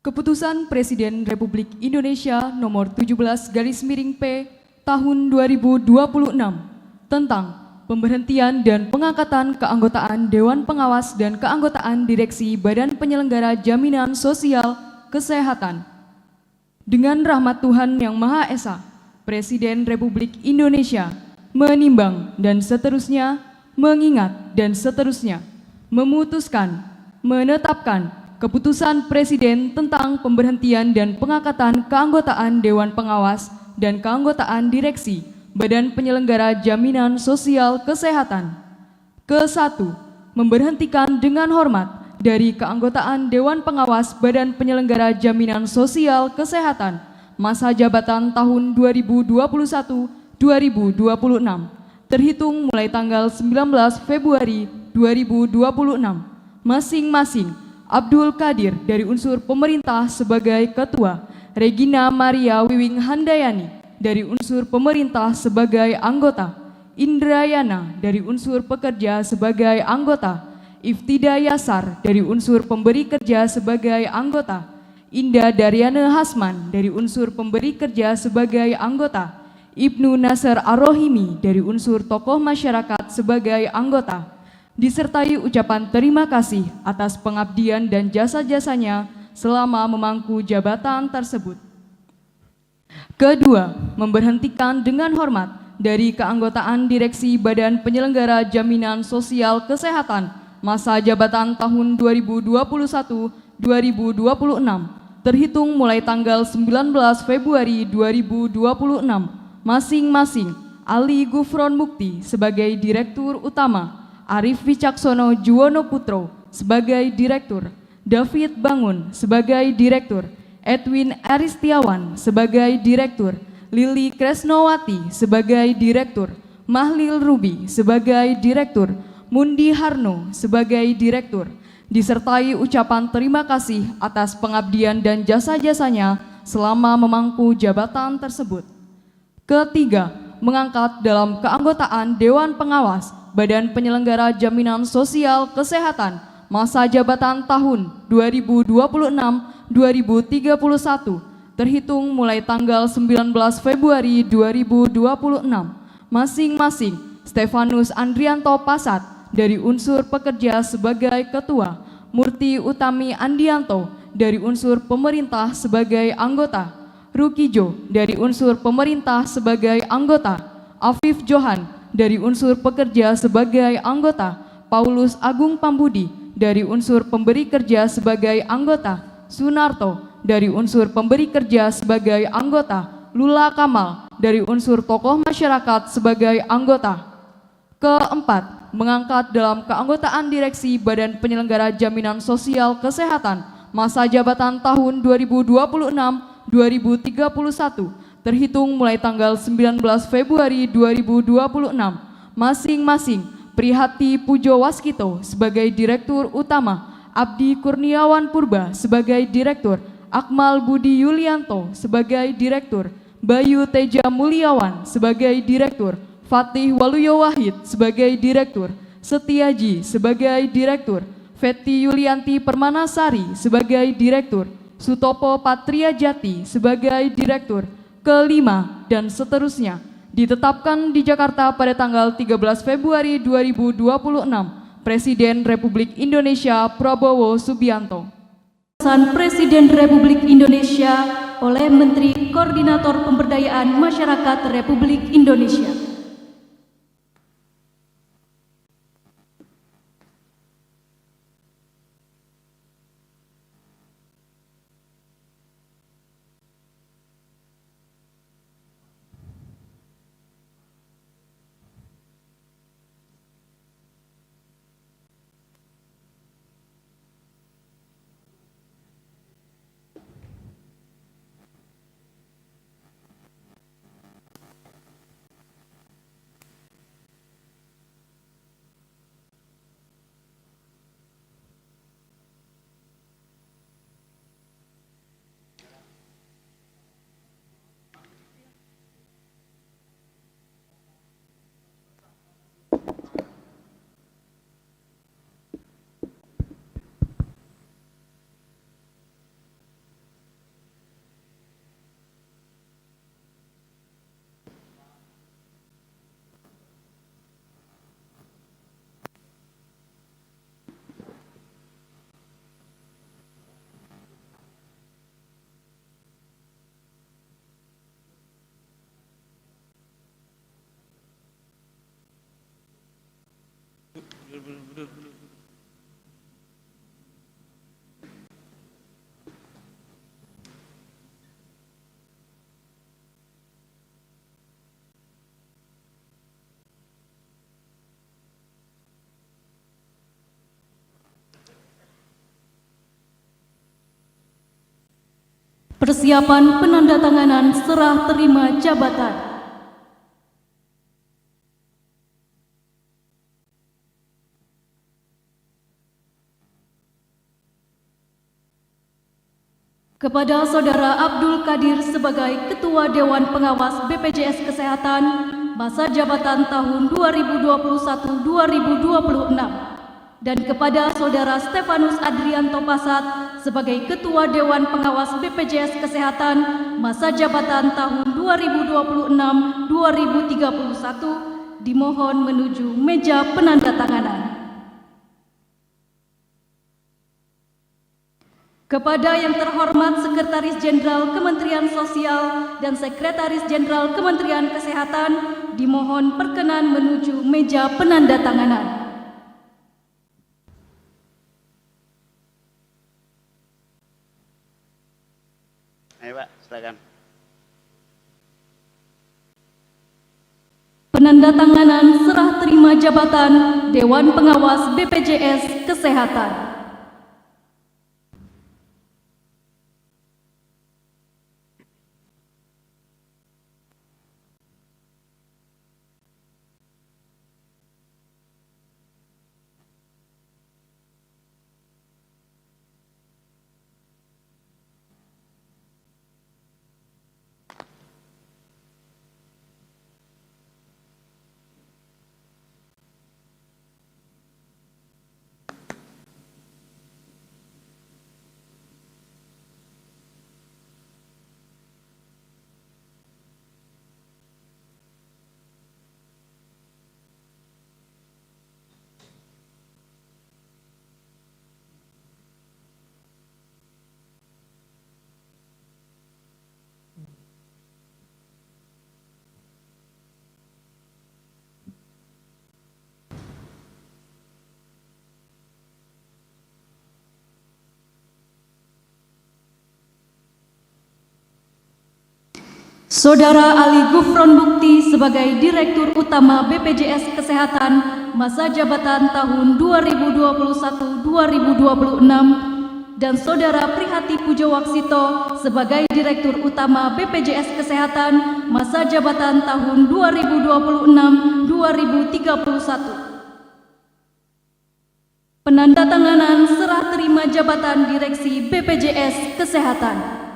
Keputusan Presiden Republik Indonesia Nomor 17/P Tahun 2026 tentang pemberhentian dan pengangkatan keanggotaan Dewan Pengawas dan keanggotaan Direksi Badan Penyelenggara Jaminan Sosial Kesehatan. Dengan rahmat Tuhan Yang Maha Esa, Presiden Republik Indonesia menimbang dan seterusnya, mengingat dan seterusnya, memutuskan, menetapkan Keputusan Presiden tentang pemberhentian dan pengangkatan keanggotaan Dewan Pengawas dan keanggotaan Direksi Badan Penyelenggara Jaminan Sosial Kesehatan. Ke-1. Memberhentikan dengan hormat dari keanggotaan Dewan Pengawas Badan Penyelenggara Jaminan Sosial Kesehatan masa jabatan tahun 2021-2026 terhitung mulai tanggal 19 Februari 2026 masing-masing Abdul Qadir dari unsur pemerintah sebagai Ketua, Regina Maria Wiwing Handayani dari unsur pemerintah sebagai anggota, Indrayana dari unsur pekerja sebagai anggota, Iftida Yasar dari unsur pemberi kerja sebagai anggota, Indah Daryana Hasman dari unsur pemberi kerja sebagai anggota, Ibnu Nasr Ar-Rohimi dari unsur tokoh masyarakat sebagai anggota, disertai ucapan terima kasih atas pengabdian dan jasa-jasanya selama memangku jabatan tersebut. Kedua, memberhentikan dengan hormat dari keanggotaan Direksi Badan Penyelenggara Jaminan Sosial Kesehatan masa jabatan tahun 2021-2026 terhitung mulai tanggal 19 Februari 2026 masing-masing Ali Gufron Mukti sebagai Direktur Utama, Arif Wicaksono Juwono Putro sebagai Direktur, David Bangun sebagai Direktur, Edwin Aristiawan sebagai Direktur, Lili Kresnowati sebagai Direktur, Mahlil Rubi sebagai Direktur, Mundi Harno sebagai Direktur, disertai ucapan terima kasih atas pengabdian dan jasa-jasanya selama memangku jabatan tersebut. Ketiga, mengangkat dalam keanggotaan Dewan Pengawas Badan Penyelenggara Jaminan Sosial Kesehatan masa jabatan tahun 2026-2031 terhitung mulai tanggal 19 Februari 2026 masing-masing Stefanus Andrianto Pasat dari unsur pekerja sebagai Ketua, Murti Utami Andianto dari unsur pemerintah sebagai anggota, Rukijo dari unsur pemerintah sebagai anggota, Afif Johan dari unsur pekerja sebagai anggota, Paulus Agung Pambudi dari unsur pemberi kerja sebagai anggota, Sunarto dari unsur pemberi kerja sebagai anggota, Lula Kamal dari unsur tokoh masyarakat sebagai anggota. Keempat, mengangkat dalam keanggotaan Direksi Badan Penyelenggara Jaminan Sosial Kesehatan masa jabatan tahun 2026-2031 terhitung mulai tanggal 19 Februari 2026 masing-masing Prihati Pujo Waskito sebagai Direktur Utama, Abdi Kurniawan Purba sebagai Direktur, Akmal Budi Yulianto sebagai Direktur, Bayu Teja Mulyawan sebagai Direktur, Fatih Waluyo Wahid sebagai Direktur, Setiaji sebagai Direktur, Feti Yulianti Permanasari sebagai Direktur, Sutopo Patria Jati sebagai Direktur. Kelima, dan seterusnya, ditetapkan di Jakarta pada tanggal 13 Februari 2026, Presiden Republik Indonesia Prabowo Subianto. Keputusan Presiden Republik Indonesia oleh Menteri Koordinator Pemberdayaan Masyarakat Republik Indonesia. Persiapan penandatanganan serah terima jabatan. Kepada Saudara Abdul Qadir sebagai Ketua Dewan Pengawas BPJS Kesehatan masa jabatan tahun 2021-2026 dan kepada Saudara Stefanus Andrianto Pasat sebagai Ketua Dewan Pengawas BPJS Kesehatan masa jabatan tahun 2026-2031 dimohon menuju meja penandatanganan. Kepada yang terhormat Sekretaris Jenderal Kementerian Sosial dan Sekretaris Jenderal Kementerian Kesehatan dimohon perkenan menuju meja penandatanganan. Ayo Pak, silakan. Penandatanganan serah terima jabatan Dewan Pengawas BPJS Kesehatan. Saudara Ali Gufron Bukti sebagai Direktur Utama BPJS Kesehatan masa jabatan tahun 2021-2026 dan Saudara Prihati Pujowaksito sebagai Direktur Utama BPJS Kesehatan masa jabatan tahun 2026-2031. Penandatanganan serah terima jabatan Direksi BPJS Kesehatan.